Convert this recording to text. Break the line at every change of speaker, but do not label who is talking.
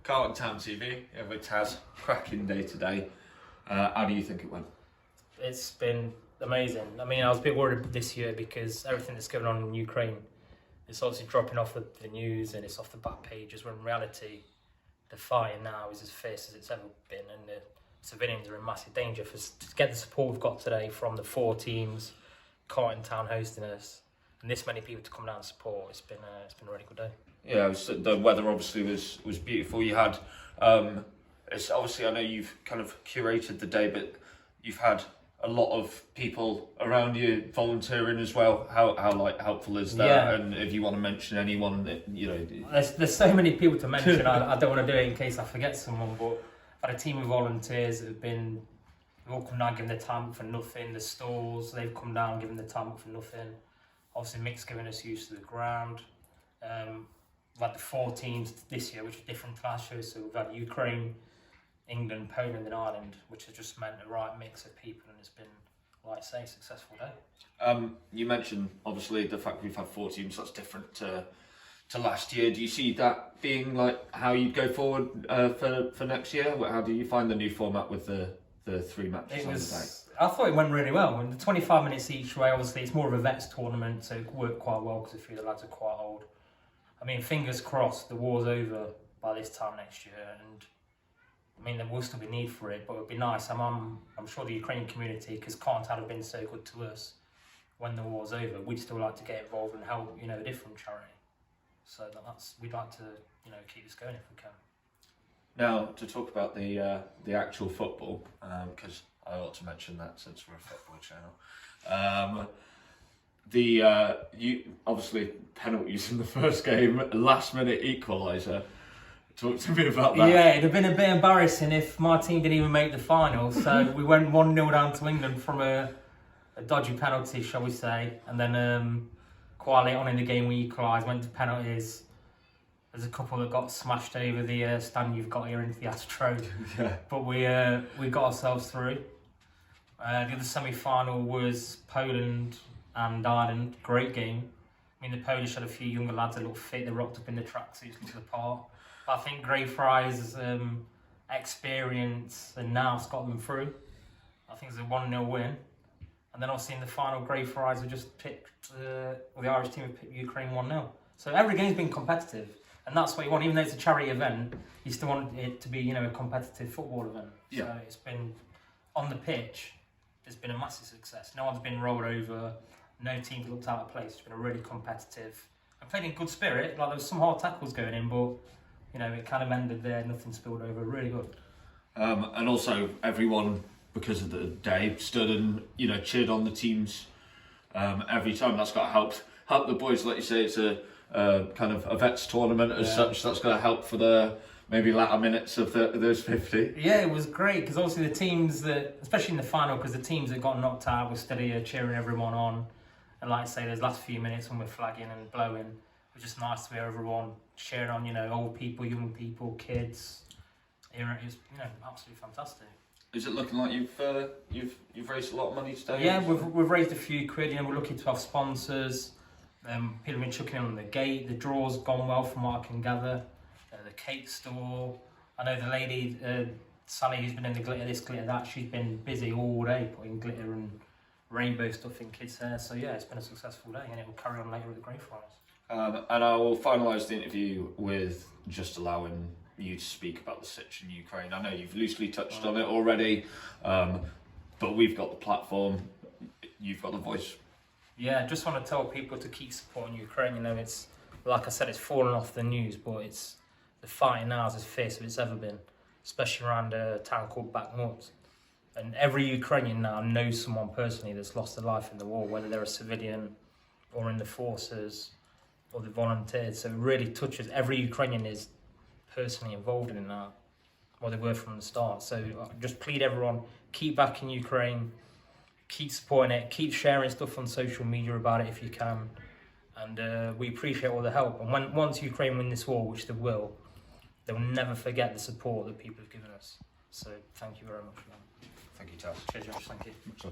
Carlton Town TV, with Taz, cracking day today. How do you think it went?
It's been amazing. I mean, I was a bit worried this year because everything that's going on in Ukraine, it's obviously dropping off the news and it's off the back pages, when in reality, the fighting now is as fierce as it's ever been, and the civilians are in massive danger. To get the support we've got today from the 4 teams, Carlton Town hosting us, and this many people to come down and support, it's been a really good day.
Yeah, the weather obviously was beautiful. You had, it's obviously, I know you've kind of curated the day, but you've had a lot of people around you volunteering as well. How helpful is that?
Yeah.
And if you want to mention anyone that
There's so many people to mention. I don't want to do it in case I forget someone, but I've had a team of volunteers that they've all come down giving their time up for nothing. The stalls, they've come down giving their time up for nothing. Obviously, Mick's giving us use to the ground. We've had the 4 teams this year, which are different to last year. So we've had Ukraine, England, Poland and Ireland, which has just meant the right mix of people, and it's been, like I say, a successful day.
You mentioned obviously the fact we've had 4 teams. That's different to last year. Do you see that being like how you'd go forward for next year? How do you find the new format with the 3 matches on the day?
I thought it went really well. And the 25 minutes each way, obviously it's more of a vets tournament, so it worked quite well because a few of the lads are quite old. I mean, fingers crossed the war's over by this time next year, and I mean, there will still be need for it, but it would be nice. I'm sure the Ukrainian community, because Carlton have been so good to us, when the war's over, we'd still like to get involved and help, a different charity. So we'd like to, keep this going if we can.
Now, to talk about the actual football, because I ought to mention that since we're a football channel. You obviously penalties in the first game, last minute equaliser. Talk to me about that.
Yeah, it'd have been a bit embarrassing if my team didn't even make the final. So we went 1-0 down to England from a dodgy penalty, shall we say. And then quite late on in the game we equalised, went to penalties. There's a couple that got smashed over the stand you've got here into the Astro.
Yeah.
But we got ourselves through. The other semi-final was Poland and Ireland. Great game. I mean, the Polish had a few younger lads that looked fit. They rocked up in the tracksuits, looked the part. I think Greyfriars' experience and now got them through. I think it's a 1-0 win. And then obviously in the final, Greyfriars have just picked, the Irish team have picked Ukraine 1-0. So every game's been competitive. And that's what you want. Even though it's a charity event, you still want it to be, a competitive football event.
Yeah.
So it's been, on the pitch, it's been a massive success. No one's been rolled over. No team's looked out of place. It's been a really competitive. I played in good spirit. Like, there was some hard tackles going in, but it kind of ended there, nothing spilled over, really good.
And also everyone, because of the day, stood and, cheered on the teams every time. That's got to help the boys. Like you say, it's a kind of a vets tournament as such. That's going to help for the maybe latter minutes of those 50.
Yeah, it was great, because obviously the teams that, especially in the final, because the teams that got knocked out were still here cheering everyone on. And like I say, those last few minutes when we're flagging and blowing, it was just nice to hear everyone cheering on, old people, young people, kids. It was, absolutely fantastic.
Is it looking like you've raised a lot of money today?
Yeah, we've raised a few quid. We're lucky to have sponsors. People have been chucking in on the gate. The draw's gone well from what I can gather. The cake store. I know the lady, Sally, who's been in the glitter this, glitter that, she's been busy all day putting glitter and rainbow stuff in kids' hair. So yeah, it's been a successful day, and it will carry on later with the Greyfriars.
And I will finalise the interview with just allowing you to speak about the situation in Ukraine. I know you've loosely touched on it already, but we've got the platform, you've got the voice.
Yeah, just want to tell people to keep supporting Ukraine. It's, like I said, it's fallen off the news, but the fighting now is as fierce as it's ever been, especially around a town called Bakhmut. And every Ukrainian now knows someone personally that's lost their life in the war, whether they're a civilian or in the forces or they volunteered. So it really touches. Every Ukrainian is personally involved in that, or they were from the start. So I just plead everyone, keep backing Ukraine, keep supporting it, keep sharing stuff on social media about it if you can. And we appreciate all the help. And once Ukraine win this war, which they will, they'll never forget the support that people have given us. So thank you very much for that.
Thank you, Taz.
Cheers, Josh. Thank you.
Much love.